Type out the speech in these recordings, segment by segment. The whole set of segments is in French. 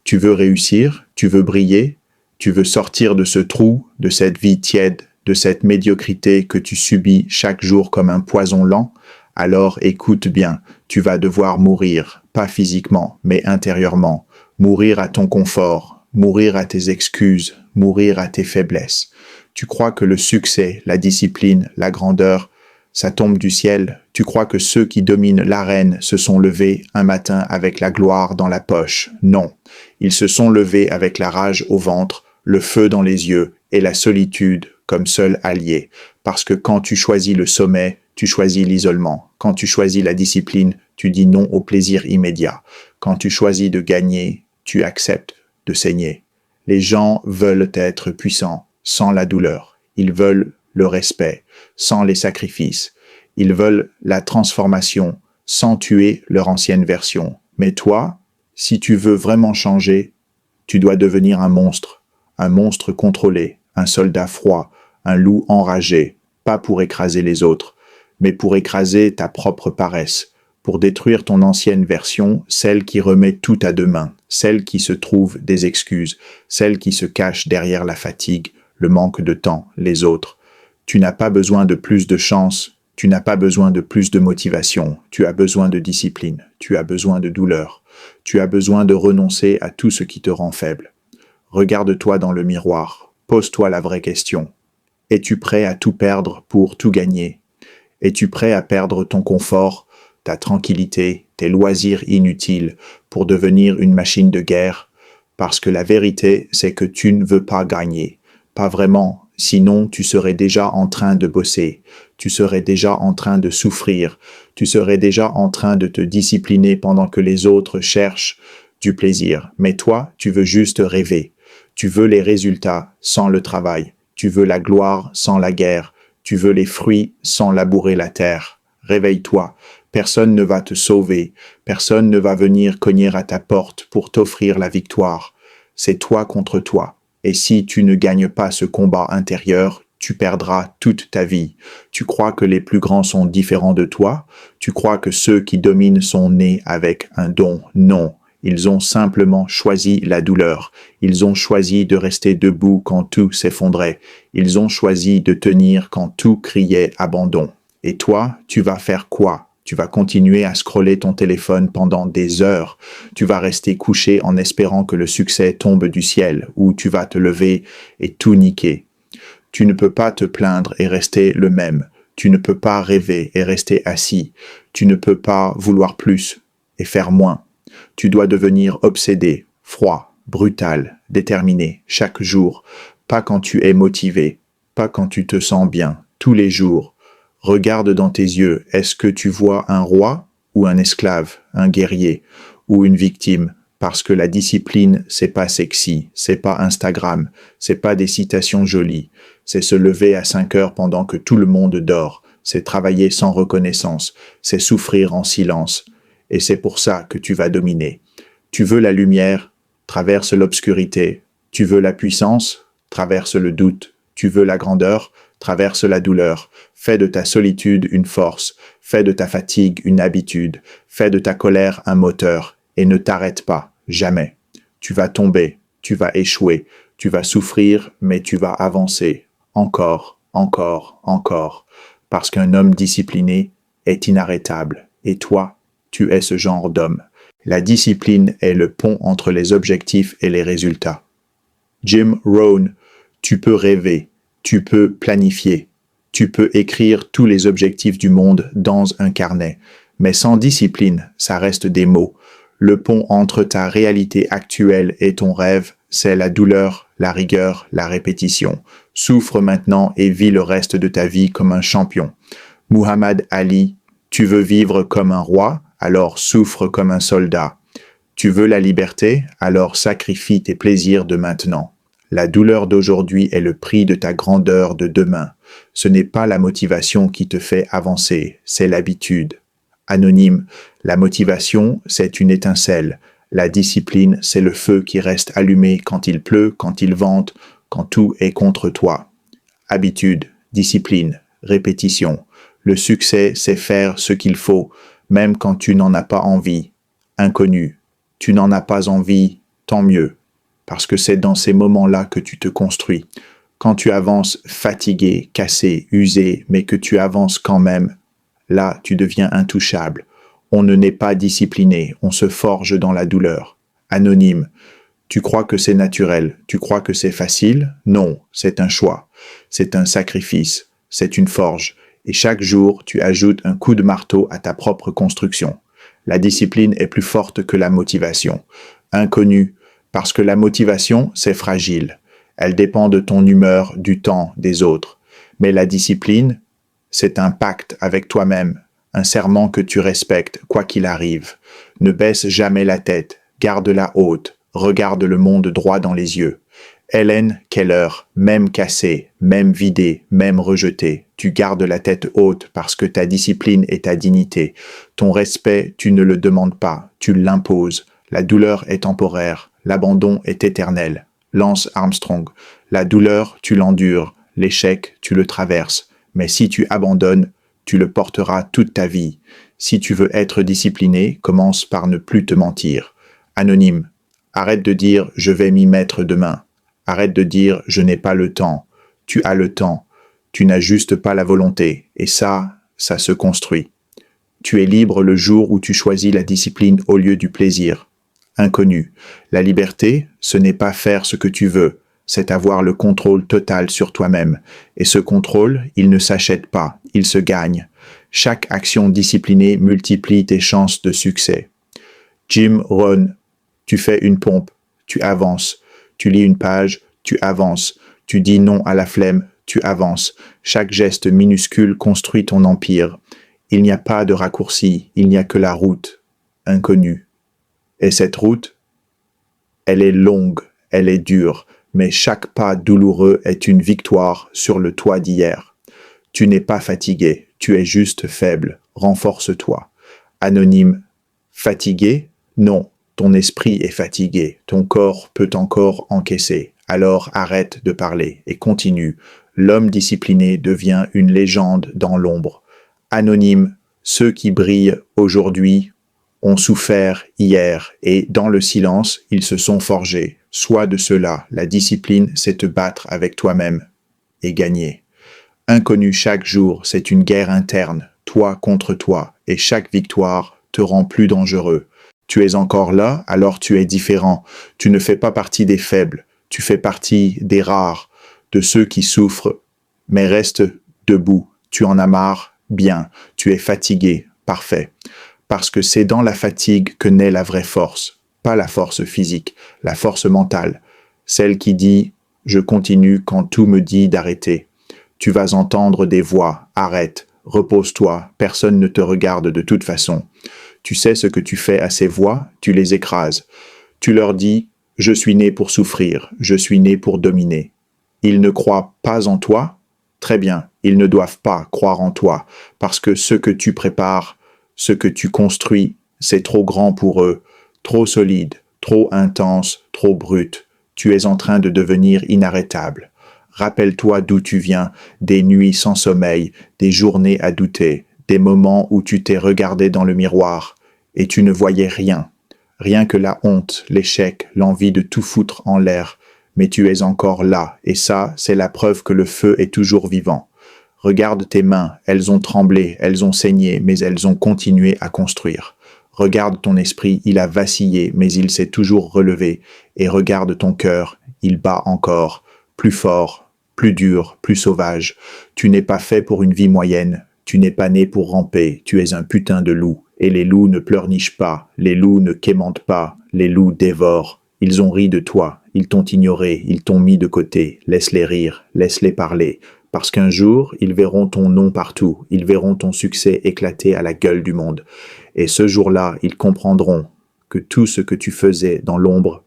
Tu veux réussir, tu veux briller, tu veux sortir de ce trou, de cette vie tiède, de cette médiocrité que tu subis chaque jour comme un poison lent. Alors écoute bien, tu vas devoir mourir, pas physiquement, mais intérieurement. Mourir à ton confort, mourir à tes excuses, mourir à tes faiblesses. Tu crois que le succès, la discipline, la grandeur, ça tombe du ciel. Tu crois que ceux qui dominent l'arène se sont levés un matin avec la gloire dans la poche. Non. Ils se sont levés avec la rage au ventre, le feu dans les yeux et la solitude comme seul allié. Parce que quand tu choisis le sommet, tu choisis l'isolement. Quand tu choisis la discipline, tu dis non au plaisir immédiat. Quand tu choisis de gagner, tu acceptes de saigner. Les gens veulent être puissants sans la douleur. Ils veulent le respect sans les sacrifices. Ils veulent la transformation sans tuer leur ancienne version. Mais toi, si tu veux vraiment changer, tu dois devenir un monstre contrôlé, un soldat froid, un loup enragé, pas pour écraser les autres, mais pour écraser ta propre paresse, pour détruire ton ancienne version, celle qui remet tout à demain, celle qui se trouve des excuses, celle qui se cache derrière la fatigue, le manque de temps, les autres. Tu n'as pas besoin de plus de chance, tu n'as pas besoin de plus de motivation, tu as besoin de discipline, tu as besoin de douleur, tu as besoin de renoncer à tout ce qui te rend faible. Regarde-toi dans le miroir, pose-toi la vraie question. Es-tu prêt à tout perdre pour tout gagner? Es-tu prêt à perdre ton confort, ta tranquillité, tes loisirs inutiles pour devenir une machine de guerre? Parce que la vérité, c'est que tu ne veux pas gagner. Pas vraiment. Sinon, tu serais déjà en train de bosser, tu serais déjà en train de souffrir, tu serais déjà en train de te discipliner pendant que les autres cherchent du plaisir. Mais toi, tu veux juste rêver. Tu veux les résultats sans le travail. Tu veux la gloire sans la guerre. Tu veux les fruits sans labourer la terre. Réveille-toi. Personne ne va te sauver. Personne ne va venir cogner à ta porte pour t'offrir la victoire. C'est toi contre toi. Et si tu ne gagnes pas ce combat intérieur, tu perdras toute ta vie. Tu crois que les plus grands sont différents de toi? Tu crois que ceux qui dominent sont nés avec un don? Non. Ils ont simplement choisi la douleur. Ils ont choisi de rester debout quand tout s'effondrait. Ils ont choisi de tenir quand tout criait abandon. Et toi, tu vas faire quoi? Tu vas continuer à scroller ton téléphone pendant des heures. Tu vas rester couché en espérant que le succès tombe du ciel, ou tu vas te lever et tout niquer. Tu ne peux pas te plaindre et rester le même. Tu ne peux pas rêver et rester assis. Tu ne peux pas vouloir plus et faire moins. Tu dois devenir obsédé, froid, brutal, déterminé, chaque jour. Pas quand tu es motivé, pas quand tu te sens bien, tous les jours. Regarde dans tes yeux, est-ce que tu vois un roi ou un esclave, un guerrier ou une victime? Parce que la discipline, c'est pas sexy, c'est pas Instagram, c'est pas des citations jolies, c'est se lever à 5 heures pendant que tout le monde dort, c'est travailler sans reconnaissance, c'est souffrir en silence. Et c'est pour ça que tu vas dominer. Tu veux la lumière, traverse l'obscurité. Tu veux la puissance, traverse le doute. Tu veux la grandeur, traverse la douleur. Fais de ta solitude une force. Fais de ta fatigue une habitude. Fais de ta colère un moteur. Et ne t'arrête pas, jamais. Tu vas tomber, tu vas échouer, tu vas souffrir, mais tu vas avancer. Encore, encore, encore. Parce qu'un homme discipliné est inarrêtable. Et toi, tu es ce genre d'homme. La discipline est le pont entre les objectifs et les résultats. Jim Rohn, tu peux rêver, tu peux planifier, tu peux écrire tous les objectifs du monde dans un carnet, mais sans discipline, ça reste des mots. Le pont entre ta réalité actuelle et ton rêve, c'est la douleur, la rigueur, la répétition. Souffre maintenant et vis le reste de ta vie comme un champion. Muhammad Ali, tu veux vivre comme un roi? Alors souffre comme un soldat. Tu veux la liberté? Alors sacrifie tes plaisirs de maintenant. La douleur d'aujourd'hui est le prix de ta grandeur de demain. Ce n'est pas la motivation qui te fait avancer, c'est l'habitude. Anonyme, la motivation, c'est une étincelle. La discipline, c'est le feu qui reste allumé quand il pleut, quand il vente, quand tout est contre toi. Habitude, discipline, répétition. Le succès, c'est faire ce qu'il faut, même quand tu n'en as pas envie. Inconnu, tu n'en as pas envie, tant mieux, parce que c'est dans ces moments-là que tu te construis. Quand tu avances fatigué, cassé, usé, mais que tu avances quand même, là, tu deviens intouchable. On ne naît pas discipliné, on se forge dans la douleur. Anonyme. Tu crois que c'est naturel, tu crois que c'est facile? Non, c'est un choix, c'est un sacrifice, c'est une forge. Et chaque jour, tu ajoutes un coup de marteau à ta propre construction. La discipline est plus forte que la motivation. Inconnu, parce que la motivation, c'est fragile. Elle dépend de ton humeur, du temps, des autres. Mais la discipline, c'est un pacte avec toi-même, un serment que tu respectes, quoi qu'il arrive. Ne baisse jamais la tête, garde-la haute, regarde le monde droit dans les yeux. Hélène Keller, même cassée, même vidée, même rejetée, tu gardes la tête haute parce que ta discipline est ta dignité. Ton respect, tu ne le demandes pas, tu l'imposes. La douleur est temporaire, l'abandon est éternel. Lance Armstrong, la douleur, tu l'endures, l'échec, tu le traverses. Mais si tu abandonnes, tu le porteras toute ta vie. Si tu veux être discipliné, commence par ne plus te mentir. Anonyme, arrête de dire « je vais m'y mettre demain ». Arrête de dire « je n'ai pas le temps ». Tu as le temps. Tu n'as juste pas la volonté. Et ça se construit. Tu es libre le jour où tu choisis la discipline au lieu du plaisir. Inconnu. La liberté, ce n'est pas faire ce que tu veux. C'est avoir le contrôle total sur toi-même. Et ce contrôle, il ne s'achète pas, il se gagne. Chaque action disciplinée multiplie tes chances de succès. Jim Rohn, tu fais une pompe, tu avances. Tu lis une page, tu avances. Tu dis non à la flemme, tu avances. Chaque geste minuscule construit ton empire. Il n'y a pas de raccourci, il n'y a que la route, inconnue. Et cette route, elle est longue, elle est dure, mais chaque pas douloureux est une victoire sur le toit d'hier. Tu n'es pas fatigué, tu es juste faible, renforce-toi. Anonyme, fatigué? Non. Ton esprit est fatigué, ton corps peut encore encaisser. Alors arrête de parler et continue. L'homme discipliné devient une légende dans l'ombre. Anonyme, ceux qui brillent aujourd'hui ont souffert hier et dans le silence, ils se sont forgés. Sois de cela, la discipline, c'est te battre avec toi-même et gagner. Inconnu chaque jour, c'est une guerre interne, toi contre toi, et chaque victoire te rend plus dangereux. Tu es encore là, alors tu es différent. Tu ne fais pas partie des faibles. Tu fais partie des rares, de ceux qui souffrent. Mais reste debout. Tu en as marre? Bien. Tu es fatigué? Parfait. Parce que c'est dans la fatigue que naît la vraie force. Pas la force physique, la force mentale. Celle qui dit « je continue quand tout me dit d'arrêter ». Tu vas entendre des voix « arrête, repose-toi, personne ne te regarde de toute façon ». Tu sais ce que tu fais à ces voix, tu les écrases. Tu leur dis « je suis né pour souffrir, je suis né pour dominer ». Ils ne croient pas en toi? Très bien, ils ne doivent pas croire en toi, parce que ce que tu prépares, ce que tu construis, c'est trop grand pour eux, trop solide, trop intense, trop brut. Tu es en train de devenir inarrêtable. Rappelle-toi d'où tu viens, des nuits sans sommeil, des journées à douter, des moments où tu t'es regardé dans le miroir et tu ne voyais rien, rien que la honte, l'échec, l'envie de tout foutre en l'air, mais tu es encore là, et ça, c'est la preuve que le feu est toujours vivant. Regarde tes mains, elles ont tremblé, elles ont saigné, mais elles ont continué à construire. Regarde ton esprit, il a vacillé, mais il s'est toujours relevé, et regarde ton cœur, il bat encore, plus fort, plus dur, plus sauvage. Tu n'es pas fait pour une vie moyenne, tu n'es pas né pour ramper, tu es un putain de loup. Et les loups ne pleurnichent pas, les loups ne quémentent pas, les loups dévorent. Ils ont ri de toi, ils t'ont ignoré, ils t'ont mis de côté. Laisse-les rire, laisse-les parler. Parce qu'un jour, ils verront ton nom partout, ils verront ton succès éclater à la gueule du monde. Et ce jour-là, ils comprendront que tout ce que tu faisais dans l'ombre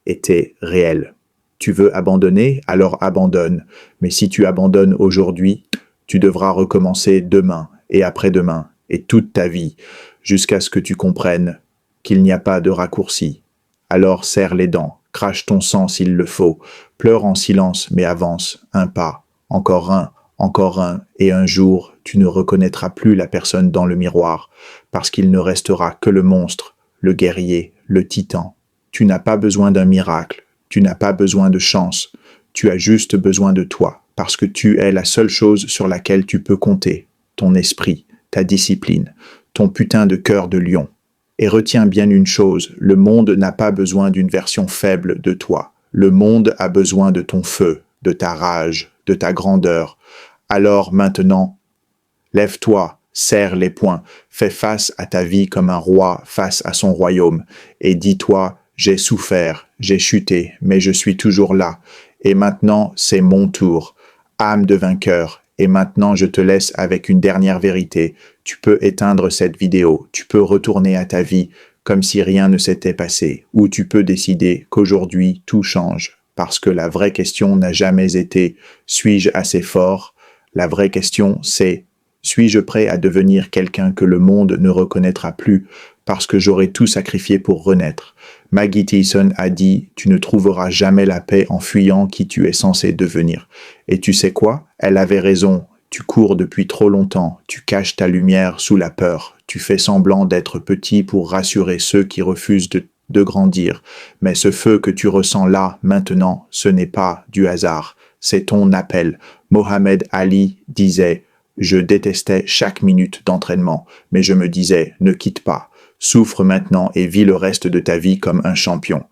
était réel. Tu veux abandonner, alors abandonne. Mais si tu abandonnes aujourd'hui, tu devras recommencer demain et après-demain et toute ta vie, jusqu'à ce que tu comprennes qu'il n'y a pas de raccourci. Alors serre les dents, crache ton sang s'il le faut, pleure en silence mais avance, un pas, encore un, et un jour tu ne reconnaîtras plus la personne dans le miroir, parce qu'il ne restera que le monstre, le guerrier, le titan. Tu n'as pas besoin d'un miracle, tu n'as pas besoin de chance, tu as juste besoin de toi, parce que tu es la seule chose sur laquelle tu peux compter, ton esprit, ta discipline, ton putain de cœur de lion. Et retiens bien une chose, le monde n'a pas besoin d'une version faible de toi. Le monde a besoin de ton feu, de ta rage, de ta grandeur. Alors maintenant, lève-toi, serre les poings, fais face à ta vie comme un roi face à son royaume, et dis-toi, j'ai souffert, j'ai chuté, mais je suis toujours là. Et maintenant, c'est mon tour. Âme de vainqueur. Et maintenant, je te laisse avec une dernière vérité. Tu peux éteindre cette vidéo, tu peux retourner à ta vie comme si rien ne s'était passé, ou tu peux décider qu'aujourd'hui tout change. Parce que la vraie question n'a jamais été « suis-je assez fort ?» La vraie question, c'est « suis-je prêt à devenir quelqu'un que le monde ne reconnaîtra plus parce que j'aurai tout sacrifié pour renaître ?» Maggie Thiessen a dit « Tu ne trouveras jamais la paix en fuyant qui tu es censé devenir. » Et tu sais quoi? Elle avait raison. Tu cours depuis trop longtemps, tu caches ta lumière sous la peur, tu fais semblant d'être petit pour rassurer ceux qui refusent de grandir. Mais ce feu que tu ressens là, maintenant, ce n'est pas du hasard, c'est ton appel. Mohamed Ali disait « Je détestais chaque minute d'entraînement, mais je me disais « Ne quitte pas, souffre maintenant et vis le reste de ta vie comme un champion. »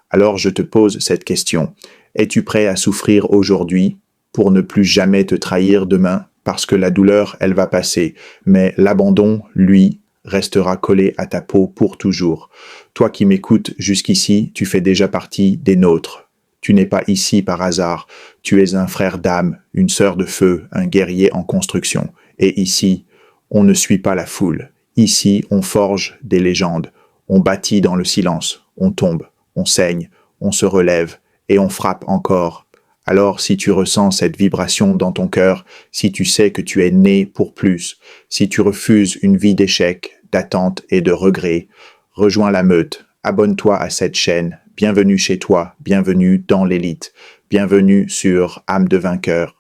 Alors je te pose cette question. Es-tu prêt à souffrir aujourd'hui pour ne plus jamais te trahir demain? Parce que la douleur, elle va passer, mais l'abandon, lui, restera collé à ta peau pour toujours. Toi qui m'écoutes jusqu'ici, tu fais déjà partie des nôtres. Tu n'es pas ici par hasard, tu es un frère d'âme, une sœur de feu, un guerrier en construction. Et ici, on ne suit pas la foule. Ici, on forge des légendes, on bâtit dans le silence, on tombe, on saigne, on se relève et on frappe encore. Alors si tu ressens cette vibration dans ton cœur, si tu sais que tu es né pour plus, si tu refuses une vie d'échecs, d'attente et de regrets, rejoins la meute, abonne-toi à cette chaîne, bienvenue chez toi, bienvenue dans l'élite, bienvenue sur Âme de vainqueur.